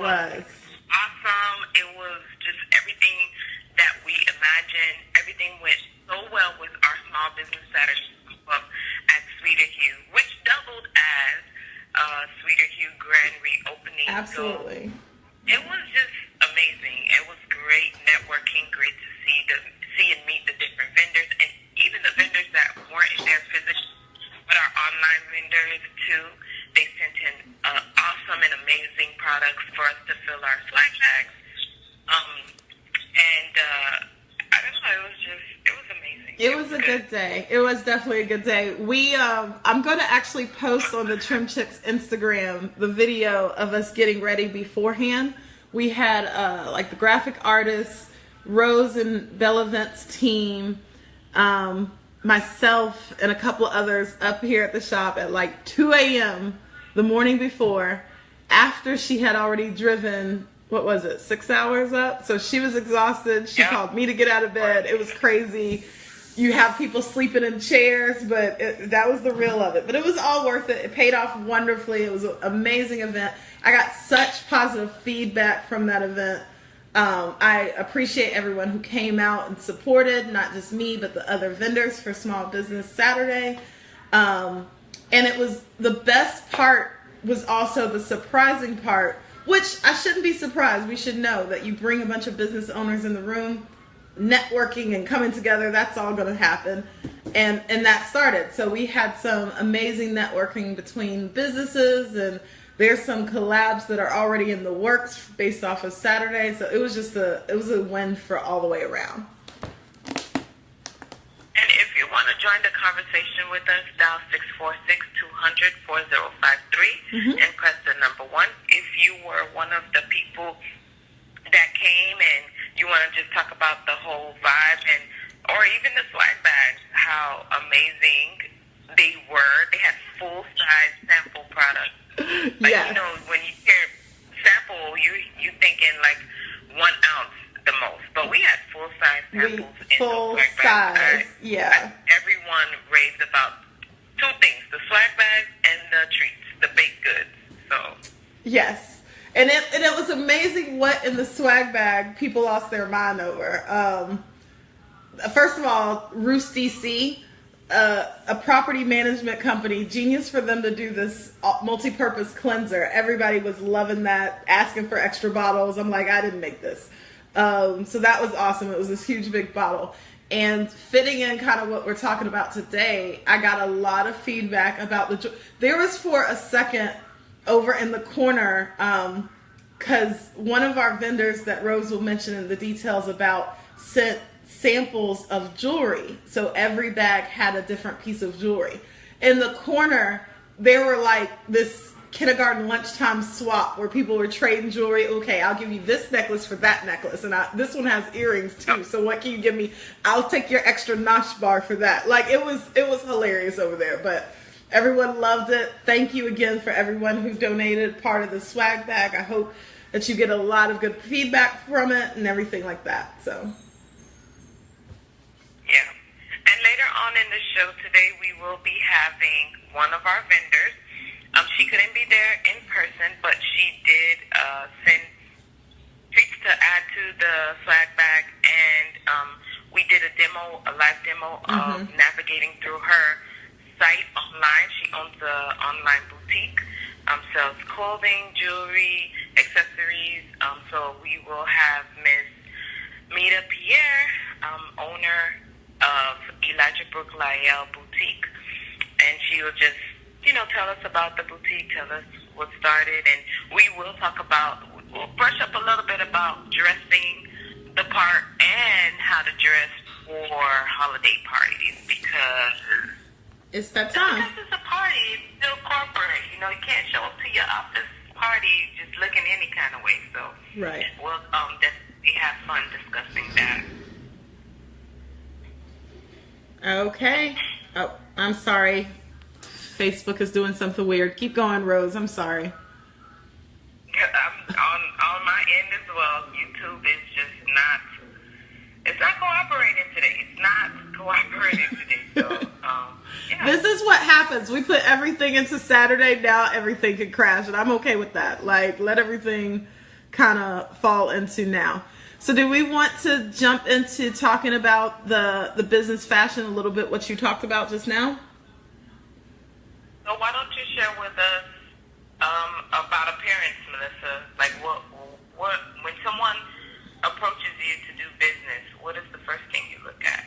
was awesome. It was just everything that we imagined. Everything went so well with our Small Business Saturday pop-up at Sweeter Hue, which doubled as Sweeter Hue grand reopening. Absolutely. So it was just amazing. It was great networking, great to see and meet the different vendors, and even the vendors that weren't in there physically, but our online vendors too. They sent in awesome and amazing products for us to fill our swag bags. I don't know, it was amazing. It was a good day. It was definitely a good day. I'm going to actually post on the Trim Chix Instagram the video of us getting ready beforehand. We had like the graphic artists, Rose and Bella Vent's team, myself and a couple others up here at the shop at like 2 a.m. the morning before, after she had already driven, 6 hours up? So she was exhausted. She called me to get out of bed. It was crazy. You have people sleeping in chairs, but that was the real of it. But it was all worth it. It paid off wonderfully. It was an amazing event. I got such positive feedback from that event. I appreciate everyone who came out and supported, not just me, but the other vendors for Small Business Saturday. And it was, the best part was also the surprising part, which I shouldn't be surprised. We should know that you bring a bunch of business owners in the room, networking and coming together, that's all going to happen. And that started. So we had some amazing networking between businesses, and there's some collabs that are already in the works based off of Saturday. So it was just a win for all the way around. And if you want to join the conversation with us, dial 646-200-4053 and press the number 1. If you were one of the people that came and you want to just talk about the whole vibe or even the swag bags, how amazing they were. They had full-size sample products. Like, yes. You know, when you hear sample, you thinking like 1 ounce the most, but we had full-size samples in full those swag bags. Yeah. Everyone raved about 2 things: the swag bags and the treats, the baked goods. So yes, and it was amazing what in the swag bag people lost their mind over. First of all, Roost DC, a property management company, genius for them to do this multi-purpose cleanser. Everybody was loving that, asking for extra bottles. I'm like, I didn't make this. So that was awesome. It was this huge big bottle. And fitting in kind of what we're talking about today, I got a lot of feedback about there was for a second over in the corner, because one of our vendors that Rose will mention in the details about sent samples of jewelry. So every bag had a different piece of jewelry. In the corner, there were like this kindergarten lunchtime swap where people were trading jewelry. Okay, I'll give you this necklace for that necklace, and this one has earrings too, so what can you give me? I'll take your extra notch bar for that. Like, it was hilarious over there, but everyone loved it. Thank you again for everyone who donated part of the swag bag. I hope that you get a lot of good feedback from it and everything like that. So yeah, and later on in the show today, we will be having one of our vendors. She couldn't be there in person, but she did send treats to add to the swag bag, and we did a live demo of navigating through her site online. She owns an online boutique, sells clothing, jewelry, accessories. So we will have Miss Mita Pierre, owner of Elijah Brook Lyell Boutique, and she will just tell us about the boutique, tell us what started, and we'll brush up a little bit about dressing the part and how to dress for holiday parties, because it's that time. Because it's a party, it's still corporate. You can't show up to your office party just looking any kind of way. So right. We'll definitely have fun discussing that. Okay. Oh, I'm sorry. Facebook is doing something weird. Keep going, Rose. I'm sorry. On my end as well. YouTube is just it's not cooperating today. It's not cooperating today. So, yeah. This is what happens. We put everything into Saturday. Now everything can crash, and I'm okay with that. Like, let everything kind of fall into now. So do we want to jump into talking about the business fashion a little bit, what you talked about just now? So why don't you share with us about appearance, Melissa? Like what when someone approaches you to do business, what is the first thing you look at?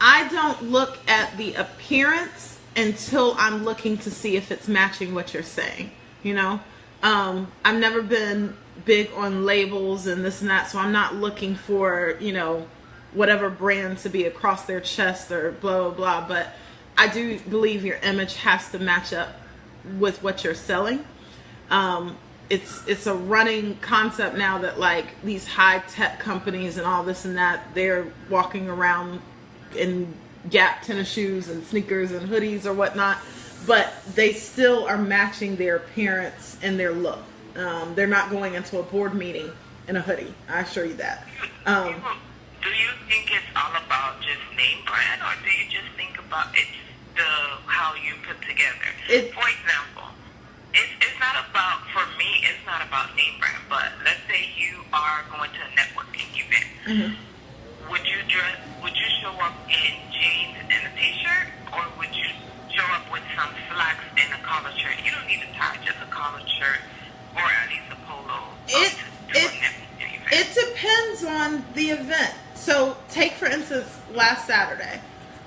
I don't look at the appearance until I'm looking to see if it's matching what you're saying, you know? I've never been big on labels and this and that, so I'm not looking for, you know, whatever brand to be across their chest or blah, blah, blah. But I do believe your image has to match up with what you're selling. It's a running concept now that like these high tech companies and all this and that, they're walking around in Gap tennis shoes and sneakers and hoodies or whatnot, but they still are matching their appearance and their look. They're not going into a board meeting in a hoodie. I assure you that. Do you think it's all about just name brand, or do you just think about it's how you put together? For example, it's not about, for me, it's not about name brand, but let's say you are going to a networking event. Mm-hmm. Would you show up in jeans and a t-shirt, or would you show up with some slacks and a collared shirt? You don't need a tie, just a collared shirt, or at least a polo. It depends on the event. So take for instance last Saturday.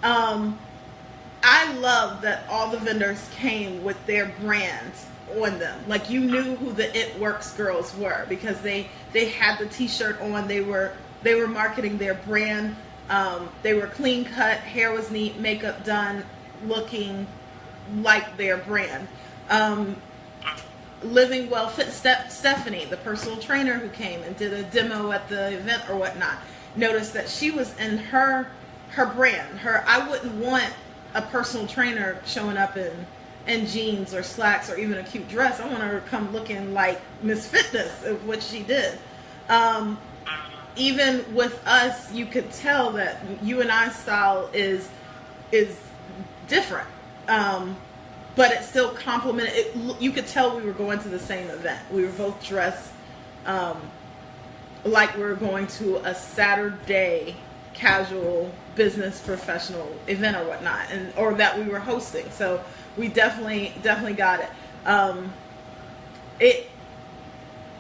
I love that all the vendors came with their brands on them. Like you knew who the It Works girls were because they had the t-shirt on. They were marketing their brand. They were clean cut, hair was neat, makeup done, looking like their brand. Living Well Fit Stephanie, the personal trainer who came and did a demo at the event or whatnot, noticed that she was in her brand. I wouldn't want a personal trainer showing up in jeans or slacks or even a cute dress. I want her to come looking like Miss Fitness, of what she did. Even with us, you could tell that you and I's style is different. But it still complemented it. You could tell we were going to the same event. We were both dressed like we were going to a Saturday casual business professional event or whatnot, or that we were hosting. So we definitely got it.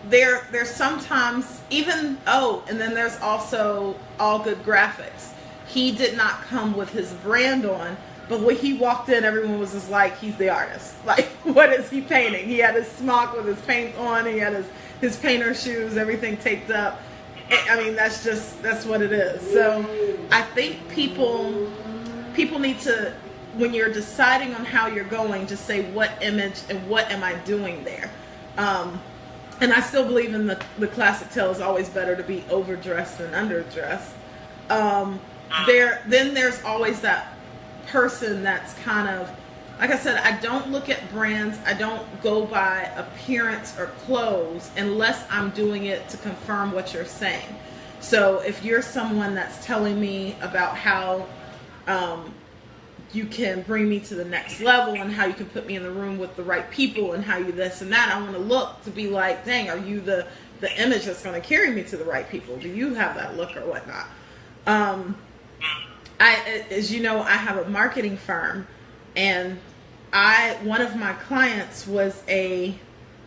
There's sometimes even and then there's also All Good Graphics. He did not come with his brand on. But when he walked in, everyone was just like, he's the artist. Like, what is he painting? He had his smock with his paint on. He had his painter shoes, everything taped up. I mean, that's what it is. So I think people need to, when you're deciding on how you're going, just say what image and what am I doing there. And I still believe in the classic tale, it's always better to be overdressed than underdressed. Then there's always that person that's kind of, like I said, I don't look at brands, I don't go by appearance or clothes unless I'm doing it to confirm what you're saying. So if you're someone that's telling me about how you can bring me to the next level and how you can put me in the room with the right people and how you this and that, I want to look to be like, dang, are you the image that's going to carry me to the right people? Do you have that look or whatnot? As you know, I have a marketing firm, and one of my clients was a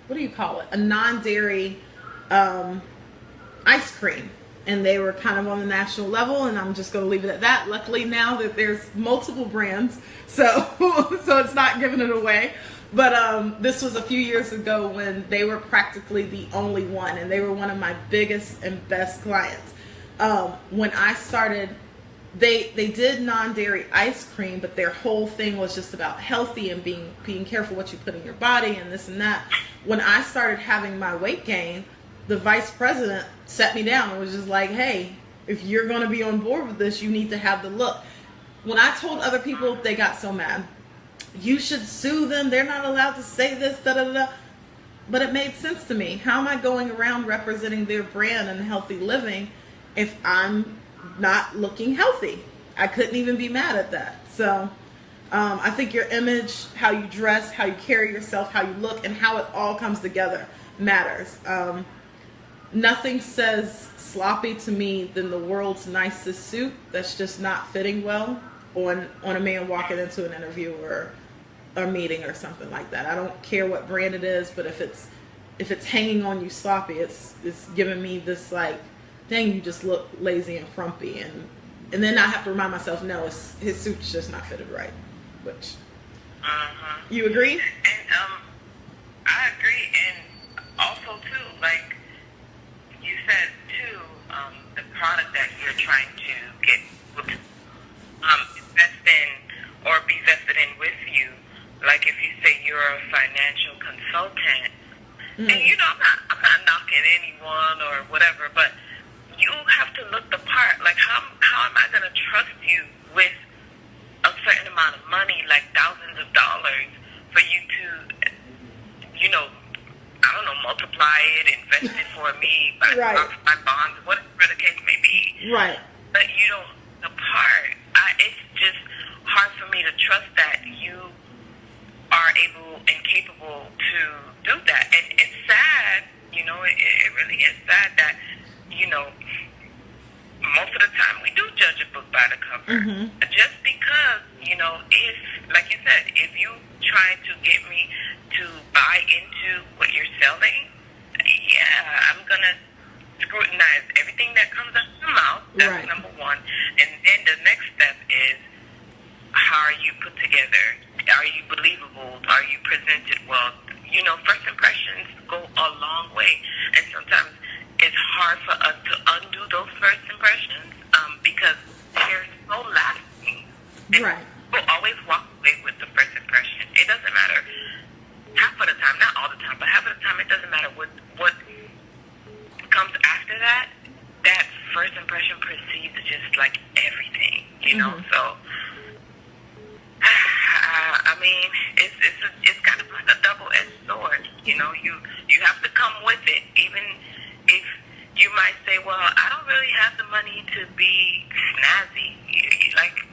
non-dairy ice cream, and they were kind of on the national level, and I'm just going to leave it at that. Luckily now that there's multiple brands, so it's not giving it away. But this was a few years ago when they were practically the only one, and they were one of my biggest and best clients. When I started, they did non-dairy ice cream, but their whole thing was just about healthy and being careful what you put in your body and this and that. When I started having my weight gain, the vice president sat me down and was just like, hey, if you're going to be on board with this, you need to have the look. When I told other people, they got so mad. You should sue them. They're not allowed to say this, da-da-da-da. But it made sense to me. How am I going around representing their brand and healthy living if I'm not looking healthy? I couldn't even be mad at that. So I think your image, how you dress, how you carry yourself, how you look, and how it all comes together matters. Nothing says sloppy to me than the world's nicest suit that's just not fitting well on a man walking into an interview or a meeting or something like that. I don't care what brand it is, but if it's hanging on you sloppy, it's giving me this like, dang, you just look lazy and frumpy, and then I have to remind myself, no, his suit's just not fitted right. Which you agree? And I agree, and also too, like you said too, the product that you're trying to get invest in or be vested in with you. Like if you say you're a financial consultant, and I'm not knocking anyone or whatever, but you have to look the part. Like how am I going to trust you with a certain amount of money, like thousands of dollars, for you to, I don't know, multiply it, invest it for me, buy bonds, whatever the case may be. Right. But you don't, the part, it's just hard for me to trust that you are able and capable to do that. And it's sad, it really is sad that, most of the time we do judge a book by the cover. Just because, if, like you said, if you trying to get me to buy into what you're selling, yeah, I'm going to scrutinize everything that comes out of your mouth. That's number one. And then the next step is, how are you put together? Are you believable? Are you presented well? First impressions go a long way. And sometimes it's hard for us to undo those first impressions because they're so lasting. Right. People always walk away with the first impression. It doesn't matter. Half of the time, not all the time, but half of the time, it doesn't matter what comes after that. That first impression precedes just like everything, So, I mean, it's kind of like a double-edged sword. You have to come with it, even if you might say, well, I don't really have the money to be snazzy. Like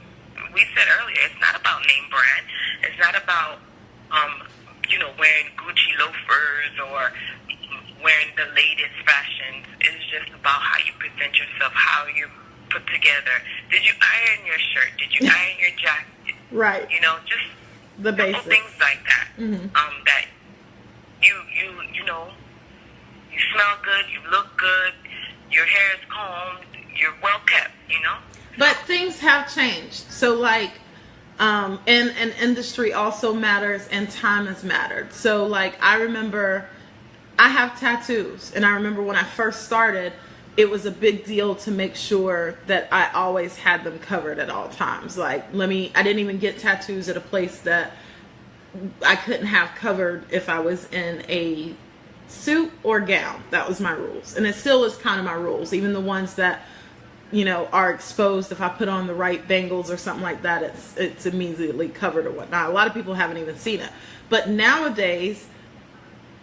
we said earlier, it's not about name brand. It's not about, wearing Gucci loafers or wearing the latest fashions. It's just about how you present yourself, how you put together. Did you iron your shirt? Did you iron your jacket? Right. Just the basics. Things like that. That you smell good, you look good, your hair is combed, you're well kept, But things have changed. So like, and industry also matters, and time has mattered. So like, I remember I have tattoos, and I remember when I first started, it was a big deal to make sure that I always had them covered at all times. Like, I didn't even get tattoos at a place that I couldn't have covered if I was in a suit or gown. That was my rules. And it still is kind of my rules. Even the ones that, are exposed, if I put on the right bangles or something like that, it's immediately covered or whatnot. A lot of people haven't even seen it. But nowadays,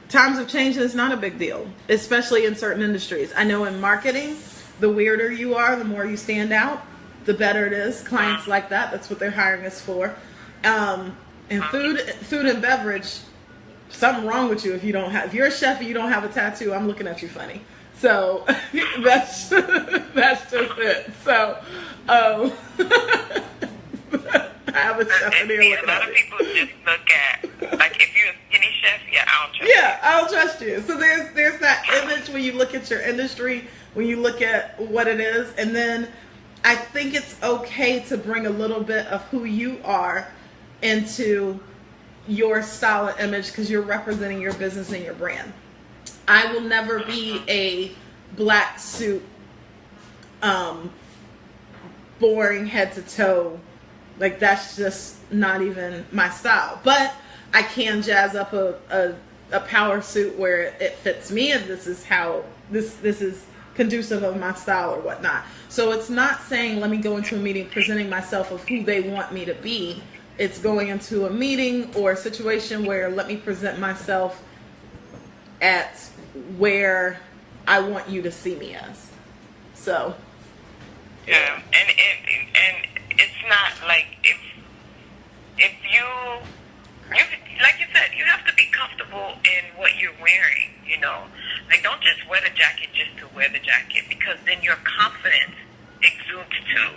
times have changed and it's not a big deal, especially in certain industries. I know in marketing, the weirder you are, the more you stand out, the better it is. Clients like that. That's what they're hiring us for. And food and beverage, something wrong with you if you're a chef and you don't have a tattoo. I'm looking at you funny. So that's just it. So I have a chef in here looking at me. A lot of people just look at, like, if you're a skinny chef, I don't trust you. Yeah, I don't trust you. So there's that image when you look at your industry, when you look at what it is, and then I think it's okay to bring a little bit of who you are into your style and image because you're representing your business and your brand. I will never be a black suit, boring head to toe. Like, that's just not even my style. But I can jazz up a power suit where it fits me, and this is how this is conducive of my style or whatnot. So it's not saying let me go into a meeting presenting myself of who they want me to be. It's going into a meeting or a situation where let me present myself at where I want you to see me as. So yeah, and it's not like if wear the jacket, because then your confidence exudes too.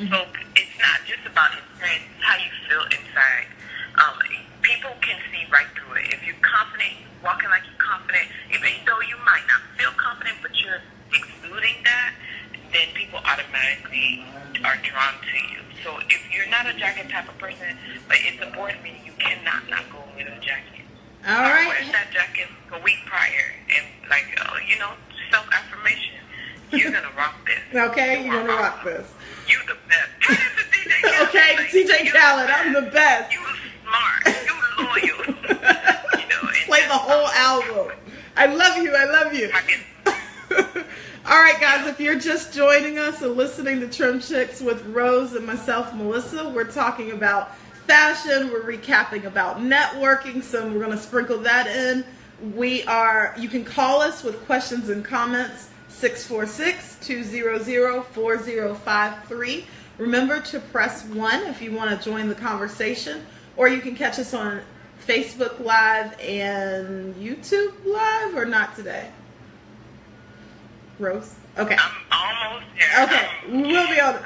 So it's not just about appearance, it's how you feel inside. People can see right through it. If you're confident, walking like you're confident, even though you might not feel confident, but you're exuding that, then people automatically are drawn to you. So if you're not a jacket type of person, but it's a board meeting, you cannot not go with a jacket. All right. I wear that jacket a week prior, and like, self-affirmation. You're gonna rock this. Okay, you're gonna rock this. You the best. Okay, TJ Khaled, I'm the best. You smart. You loyal. Play the whole album. I love you. I love you. All right, guys, if you're just joining us and listening to Trim Chix with Rose and myself, Melissa, we're talking about fashion. We're recapping about networking, so we're going to sprinkle that in. You can call us with questions and comments, 646-200-4053. Remember to press 1 if you want to join the conversation, or you can catch us on Facebook Live and YouTube Live, or not today? Rose? Okay. I'm almost there. Okay, we'll be on. I am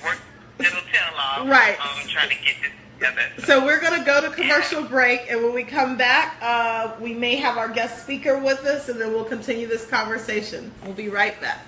working little tail off. Right. I'm trying to get this together. So we're going to go to commercial break, and when we come back, we may have our guest speaker with us, and then we'll continue this conversation. We'll be right back.